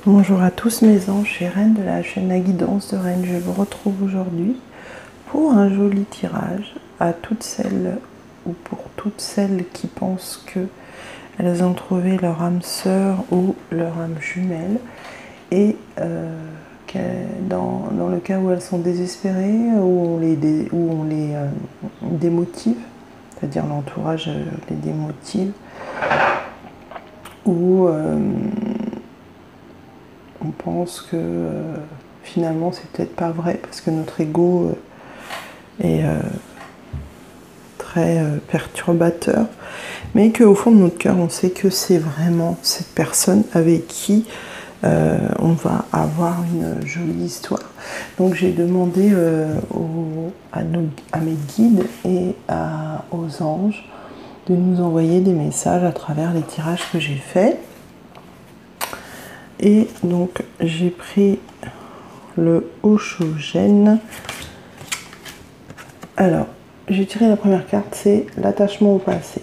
Bonjour à tous mes anges, c'est Reine de la chaîne La Guidance de Reine. Je vous retrouve aujourd'hui pour un joli tirage à toutes celles ou pour toutes celles qui pensent que elles ont trouvé leur âme sœur ou leur âme jumelle et dans le cas où elles sont désespérées, où on les démotive, c'est-à-dire l'entourage les démotive, ou on pense que finalement c'est peut-être pas vrai parce que notre ego est très perturbateur, mais qu'au fond de notre cœur on sait que c'est vraiment cette personne avec qui on va avoir une jolie histoire. Donc j'ai demandé à mes guides et aux anges de nous envoyer des messages à travers les tirages que j'ai faits. Et donc j'ai pris le Oshogène. Alors, j'ai tiré la première carte, c'est l'attachement au passé.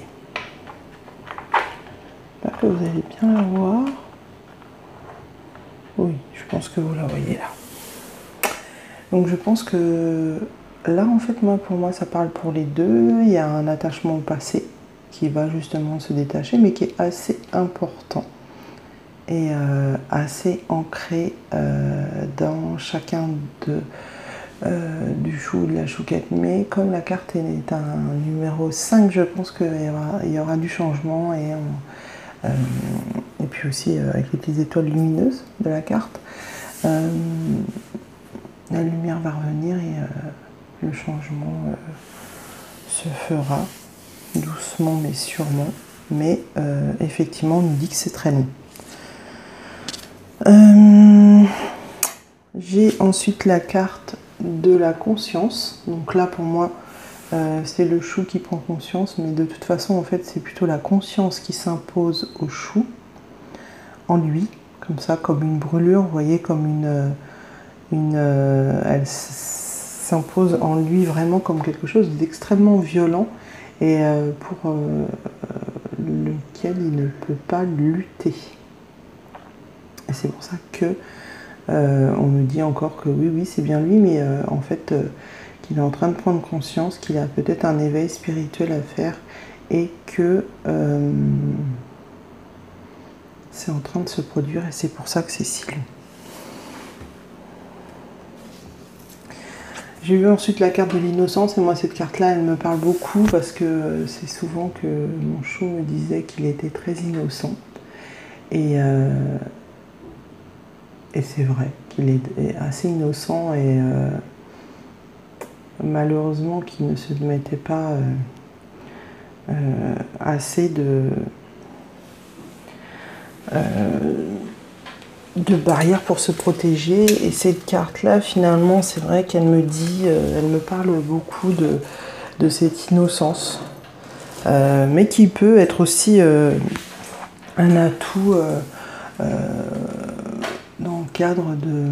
J'espère que vous allez bien la voir. Oui, je pense que vous la voyez là. Donc je pense que là, en fait, pour moi, ça parle pour les deux. Il y a un attachement au passé qui va justement se détacher, mais qui est assez important et assez ancré dans chacun du chou ou de la chouquette. Mais comme la carte est un numéro 5, je pense qu'il y aura du changement et puis aussi avec les petites étoiles lumineuses de la carte, la lumière va revenir et le changement se fera doucement mais sûrement. Mais effectivement, on nous dit que c'est très long. J'ai ensuite la carte de la conscience. Donc là, pour moi, c'est le chou qui prend conscience, mais de toute façon, en fait, c'est plutôt la conscience qui s'impose au chou, en lui, comme ça, comme une brûlure, vous voyez, comme elle s'impose en lui vraiment comme quelque chose d'extrêmement violent et pour lequel il ne peut pas lutter. Et c'est pour ça que on me dit encore que oui, c'est bien lui, mais en fait, qu'il est en train de prendre conscience qu'il a peut-être un éveil spirituel à faire et que c'est en train de se produire et c'est pour ça que c'est si long. J'ai eu ensuite la carte de l'innocence et moi cette carte-là, elle me parle beaucoup parce que c'est souvent que mon chou me disait qu'il était très innocent et c'est vrai qu'il est assez innocent et malheureusement qu'il ne se mettait pas assez de barrières pour se protéger. Et cette carte-là, finalement, c'est vrai qu'elle me dit, elle me parle beaucoup de cette innocence, mais qui peut être aussi un atout dans le cadre de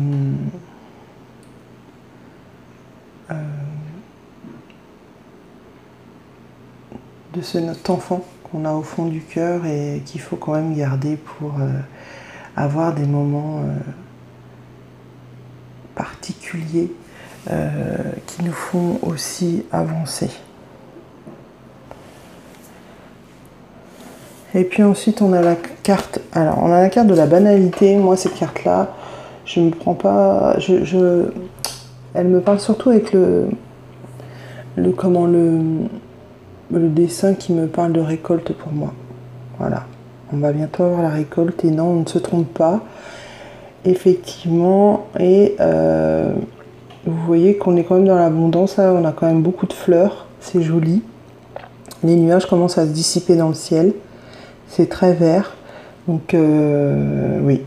notre enfant qu'on a au fond du cœur et qu'il faut quand même garder pour avoir des moments particuliers qui nous font aussi avancer. Et puis ensuite on a la carte. Alors on a la carte de la banalité. Moi cette carte là, je me prends pas. Elle me parle surtout avec le dessin qui me parle de récolte pour moi. Voilà. On va bientôt avoir la récolte et non, on ne se trompe pas. Effectivement. Et vous voyez qu'on est quand même dans l'abondance. Là, on a quand même beaucoup de fleurs. C'est joli. Les nuages commencent à se dissiper dans le ciel. C'est très vert. Donc oui.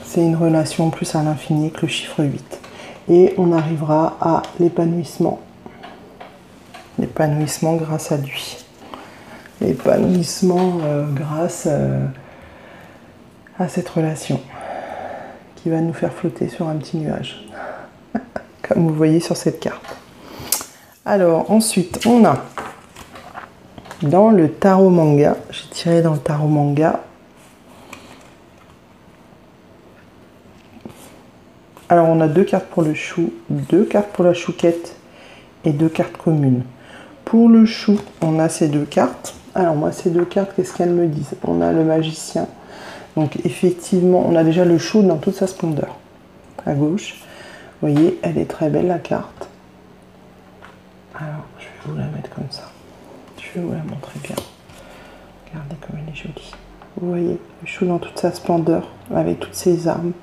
C'est une relation plus à l'infini que le chiffre 8. Et on arrivera à l'épanouissement. L'épanouissement grâce à lui. L'épanouissement grâce à cette relation qui va nous faire flotter sur un petit nuage. Comme vous voyez sur cette carte. Alors ensuite on a dans le tarot manga, j'ai tiré dans le tarot manga Alors on a 2 cartes pour le chou, 2 cartes pour la chouquette et 2 cartes communes. Pour le chou, on a ces 2 cartes. Alors moi, ces 2 cartes, qu'est-ce qu'elles me disent? On a le magicien. Donc effectivement, on a déjà le chou dans toute sa splendeur. À gauche, vous voyez, elle est très belle la carte. Alors, je vais vous la mettre comme ça. Je vais vous la montrer bien. Regardez comme elle est jolie. Vous voyez, le chou dans toute sa splendeur, avec toutes ses armes,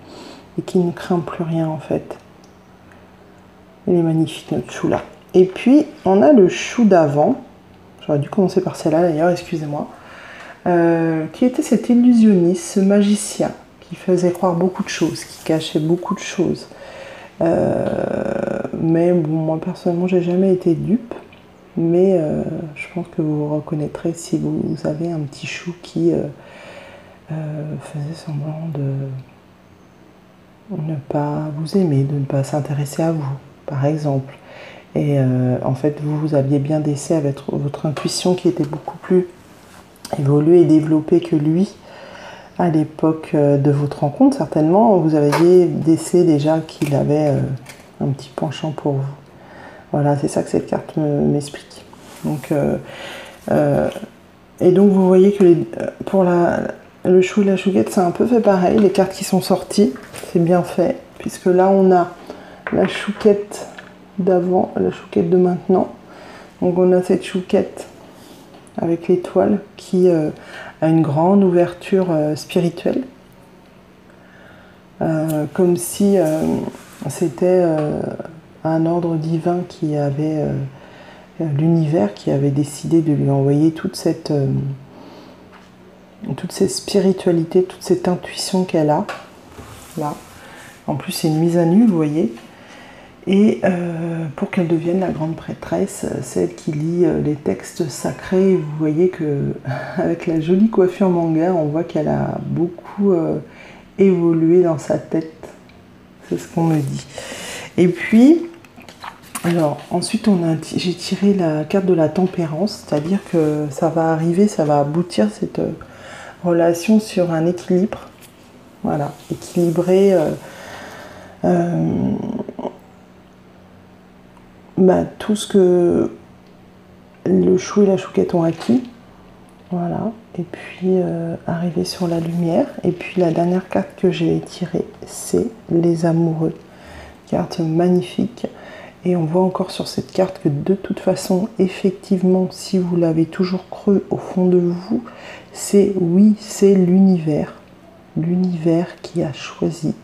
et qui ne craint plus rien en fait. Il est magnifique notre chou là. Et puis, on a le chou d'avant. J'aurais dû commencer par celle-là d'ailleurs, excusez-moi. Qui était cet illusionniste, ce magicien, qui faisait croire beaucoup de choses, qui cachait beaucoup de choses. Mais bon, moi personnellement, j'ai jamais été dupe. Mais je pense que vous vous reconnaîtrez si vous avez un petit chou qui faisait semblant de ne pas vous aimer, de ne pas s'intéresser à vous, par exemple. Et en fait, vous aviez bien décelé avec votre intuition qui était beaucoup plus évoluée et développée que lui à l'époque de votre rencontre. Certainement, vous aviez décelé déjà qu'il avait un petit penchant pour vous. Voilà, c'est ça que cette carte m'explique. Donc, et donc, vous voyez que pour le chou et la chouquette, c'est un peu fait pareil. Les cartes qui sont sorties, c'est bien fait. Puisque là, on a la chouquette d'avant, la chouquette de maintenant. Donc, on a cette chouquette avec l'étoile qui a une grande ouverture spirituelle. Comme si c'était un ordre divin qui avait l'univers qui avait décidé de lui envoyer toute cette spiritualité, toute cette intuition qu'elle a là. En plus, c'est une mise à nu, vous voyez. Et pour qu'elle devienne la grande prêtresse, celle qui lit les textes sacrés, vous voyez que avec la jolie coiffure manga, on voit qu'elle a beaucoup évolué dans sa tête. C'est ce qu'on me dit. Et puis, alors ensuite j'ai tiré la carte de la tempérance, c'est-à-dire que ça va arriver, ça va aboutir cette relation sur un équilibre. Voilà, équilibré. Tout ce que le chou et la chouquette ont acquis, voilà, et puis arriver sur la lumière. Et puis la dernière carte que j'ai tirée, c'est les amoureux, carte magnifique. Et on voit encore sur cette carte que de toute façon, effectivement, si vous l'avez toujours cru au fond de vous, c'est l'univers qui a choisi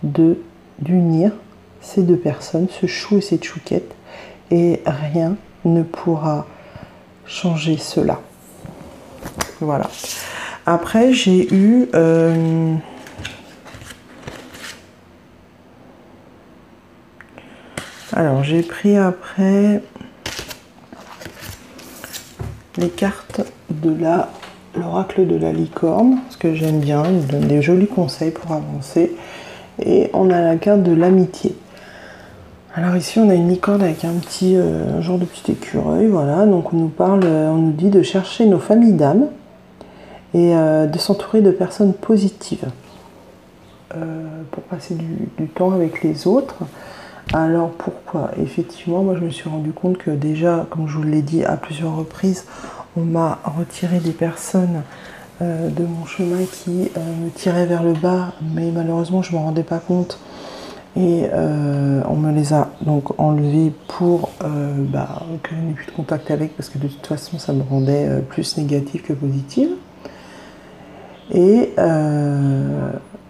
d'unir ces 2 personnes, ce chou et cette chouquette, et rien ne pourra changer cela. Voilà. Après, j'ai eu alors j'ai pris après les cartes de l'oracle de la licorne, parce que j'aime bien, il me donne des jolis conseils pour avancer. Et on a la carte de l'amitié. Alors ici on a une licorne avec un petit genre de petit écureuil, voilà. Donc on nous dit de chercher nos familles d'âmes et de s'entourer de personnes positives pour passer du temps avec les autres. Alors pourquoi? Effectivement, moi je me suis rendu compte que déjà, comme je vous l'ai dit à plusieurs reprises, on m'a retiré des personnes de mon chemin qui me tiraient vers le bas, mais malheureusement je ne m'en rendais pas compte. Et on me les a donc enlevés pour que je n'ai plus de contact avec, parce que de toute façon ça me rendait plus négative que positive. Et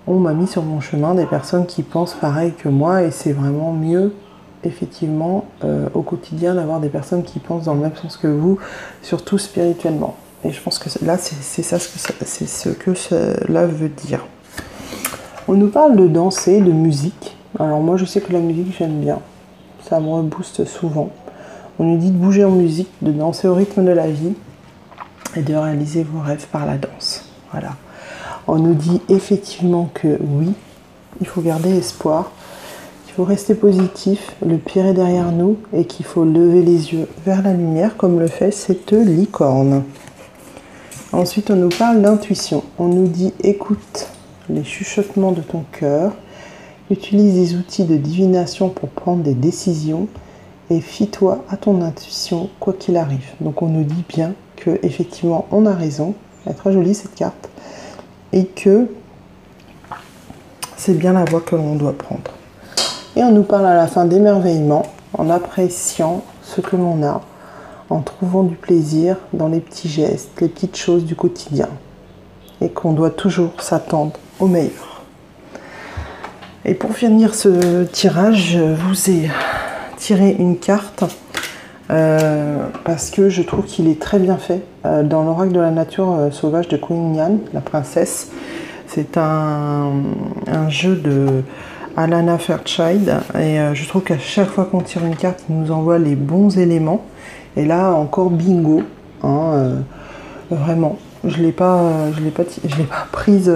on m'a mis sur mon chemin des personnes qui pensent pareil que moi, et c'est vraiment mieux effectivement au quotidien d'avoir des personnes qui pensent dans le même sens que vous, surtout spirituellement. Et je pense que là c'est ce que cela veut dire. On nous parle de danser, de musique. Alors moi je sais que la musique j'aime bien, ça me rebooste souvent. On nous dit de bouger en musique, de danser au rythme de la vie et de réaliser vos rêves par la danse. Voilà. On nous dit effectivement que oui, il faut garder espoir, qu'il faut rester positif, le pire est derrière nous et qu'il faut lever les yeux vers la lumière comme le fait cette licorne. Ensuite on nous parle d'intuition. On nous dit écoute les chuchotements de ton cœur Utilise des outils de divination pour prendre des décisions et fie-toi à ton intuition quoi qu'il arrive. Donc on nous dit bien que effectivement on a raison, elle est très jolie cette carte, et que c'est bien la voie que l'on doit prendre. Et on nous parle à la fin d'émerveillement, en appréciant ce que l'on a, en trouvant du plaisir dans les petits gestes, les petites choses du quotidien, et qu'on doit toujours s'attendre au meilleur. Et pour finir ce tirage, je vous ai tiré une carte parce que je trouve qu'il est très bien fait. Dans l'oracle de la nature sauvage de Queen Yan, la princesse, c'est un jeu de Alana Fairchild et je trouve qu'à chaque fois qu'on tire une carte, il nous envoie les bons éléments. Et là, encore bingo, hein, vraiment. Je l'ai pas prise,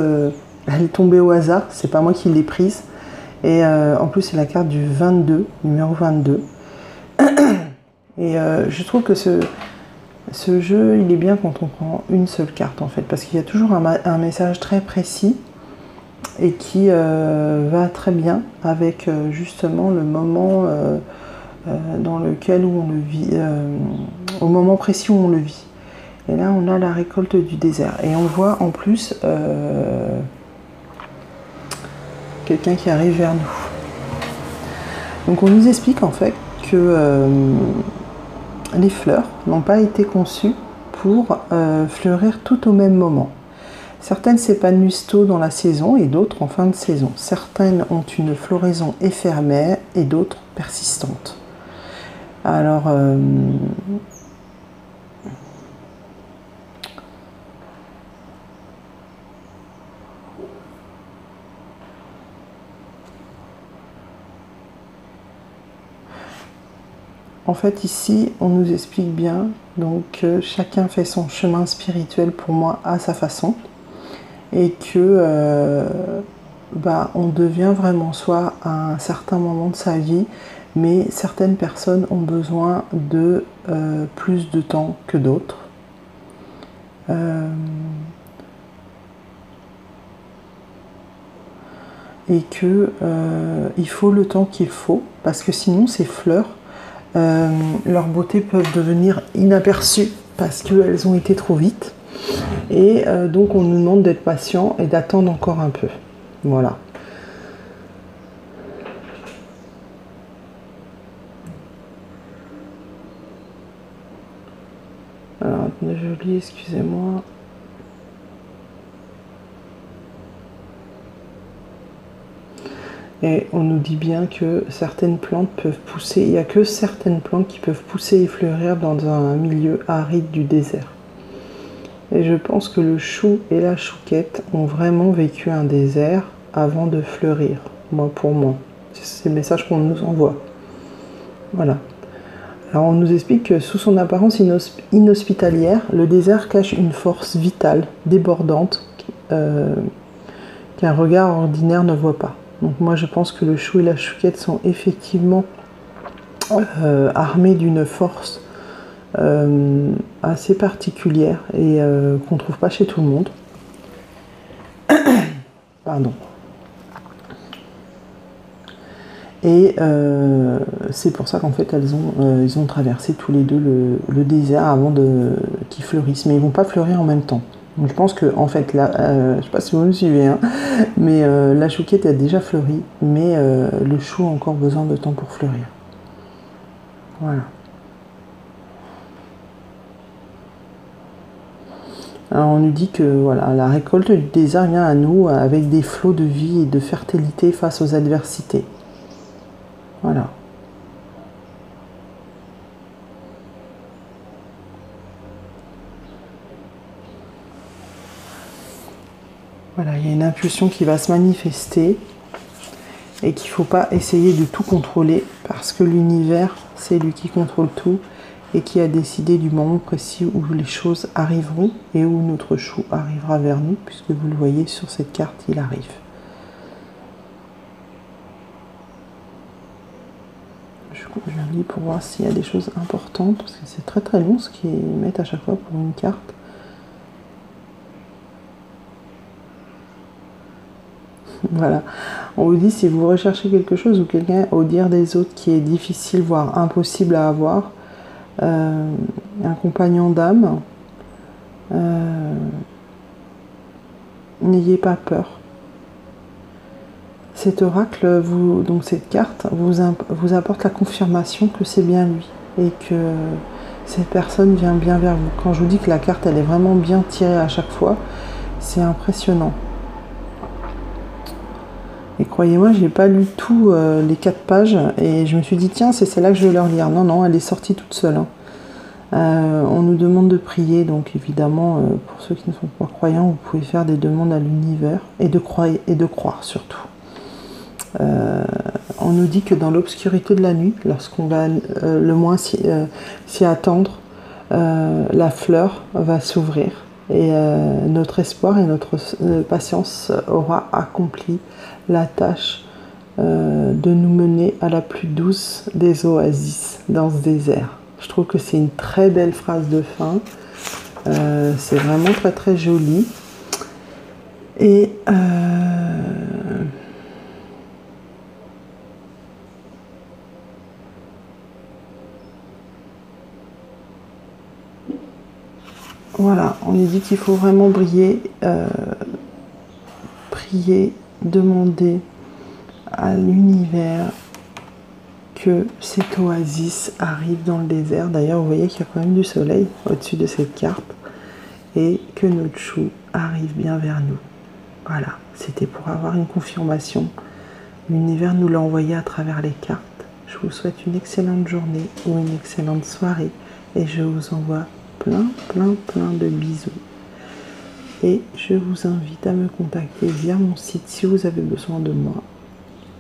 elle est tombée au hasard, c'est pas moi qui l'ai prise. Et en plus, c'est la carte du 22, numéro 22. Et je trouve que ce jeu, il est bien quand on prend une seule carte, en fait, parce qu'il y a toujours un message très précis et qui va très bien avec justement le moment dans lequel on le vit, au moment précis où on le vit. Et là, on a la récolte du désert. Et on voit en plus quelqu'un qui arrive vers nous. Donc on nous explique en fait que les fleurs n'ont pas été conçues pour fleurir tout au même moment. Certaines s'épanouissent tôt dans la saison et d'autres en fin de saison. Certaines ont une floraison éphémère et d'autres persistantes. Alors, en fait, ici, on nous explique bien donc, que chacun fait son chemin spirituel pour moi à sa façon et que on devient vraiment soi à un certain moment de sa vie, mais certaines personnes ont besoin de plus de temps que d'autres. Et que il faut le temps qu'il faut, parce que sinon ces fleurs, leur beauté peuvent devenir inaperçues parce qu'elles ont été trop vite. Et donc on nous demande d'être patient et d'attendre encore un peu. Voilà. Alors, attendez, je lis, excusez-moi. Et on nous dit bien que certaines plantes peuvent pousser, il n'y a que certaines plantes qui peuvent pousser et fleurir dans un milieu aride du désert. Et je pense que le chou et la chouquette ont vraiment vécu un désert avant de fleurir, pour moi. C'est le message qu'on nous envoie. Voilà. Alors on nous explique que sous son apparence inhospitalière, le désert cache une force vitale, débordante, qu'un regard ordinaire ne voit pas. Donc moi je pense que le chou et la chouquette sont effectivement armés d'une force assez particulière et qu'on ne trouve pas chez tout le monde. Pardon. Et c'est pour ça qu'en fait ils ont traversé tous les deux le désert avant qu'ils fleurissent. Mais ils ne vont pas fleurir en même temps. Donc je pense que en fait là, je ne sais pas si vous me suivez, hein, mais la chouquette a déjà fleuri, mais le chou a encore besoin de temps pour fleurir. Voilà. Alors on nous dit que voilà, la récolte du désert vient à nous avec des flots de vie et de fertilité face aux adversités. Voilà. Voilà, il y a une impulsion qui va se manifester et qu'il ne faut pas essayer de tout contrôler parce que l'univers, c'est lui qui contrôle tout et qui a décidé du moment précis où les choses arriveront et où notre chou arrivera vers nous, puisque vous le voyez sur cette carte, il arrive. Je lis pour voir s'il y a des choses importantes, parce que c'est très très long ce qu'ils mettent à chaque fois pour une carte. Voilà. On vous dit, si vous recherchez quelque chose ou quelqu'un au dire des autres qui est difficile, voire impossible à avoir, un compagnon d'âme, n'ayez pas peur. Cet oracle, donc cette carte, vous apporte la confirmation que c'est bien lui et que cette personne vient bien vers vous. Quand je vous dis que la carte, elle est vraiment bien tirée à chaque fois, c'est impressionnant. Et croyez-moi, j'ai pas lu tout les 4 pages et je me suis dit, tiens, c'est celle-là que je vais leur lire. Non, non, elle est sortie toute seule. Hein. On nous demande de prier, donc évidemment, pour ceux qui ne sont pas croyants, vous pouvez faire des demandes à l'univers et de croire surtout. On nous dit que dans l'obscurité de la nuit, lorsqu'on va le moins s'y attendre, la fleur va s'ouvrir et notre espoir et notre patience aura accompli la tâche de nous mener à la plus douce des oasis dans ce désert. Je trouve que c'est une très belle phrase de fin. C'est vraiment très très joli. Et voilà, on nous dit qu'il faut vraiment briller, prier, demander à l'univers que cette oasis arrive dans le désert. D'ailleurs, vous voyez qu'il y a quand même du soleil au-dessus de cette carte et que notre chou arrive bien vers nous. Voilà, c'était pour avoir une confirmation. L'univers nous l'a envoyé à travers les cartes. Je vous souhaite une excellente journée ou une excellente soirée et je vous envoie plein de bisous. Et je vous invite à me contacter via mon site si vous avez besoin de moi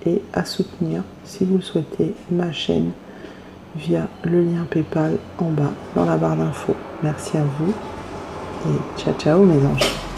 et à soutenir, si vous le souhaitez, ma chaîne via le lien PayPal en bas dans la barre d'infos. Merci à vous et ciao ciao mes anges.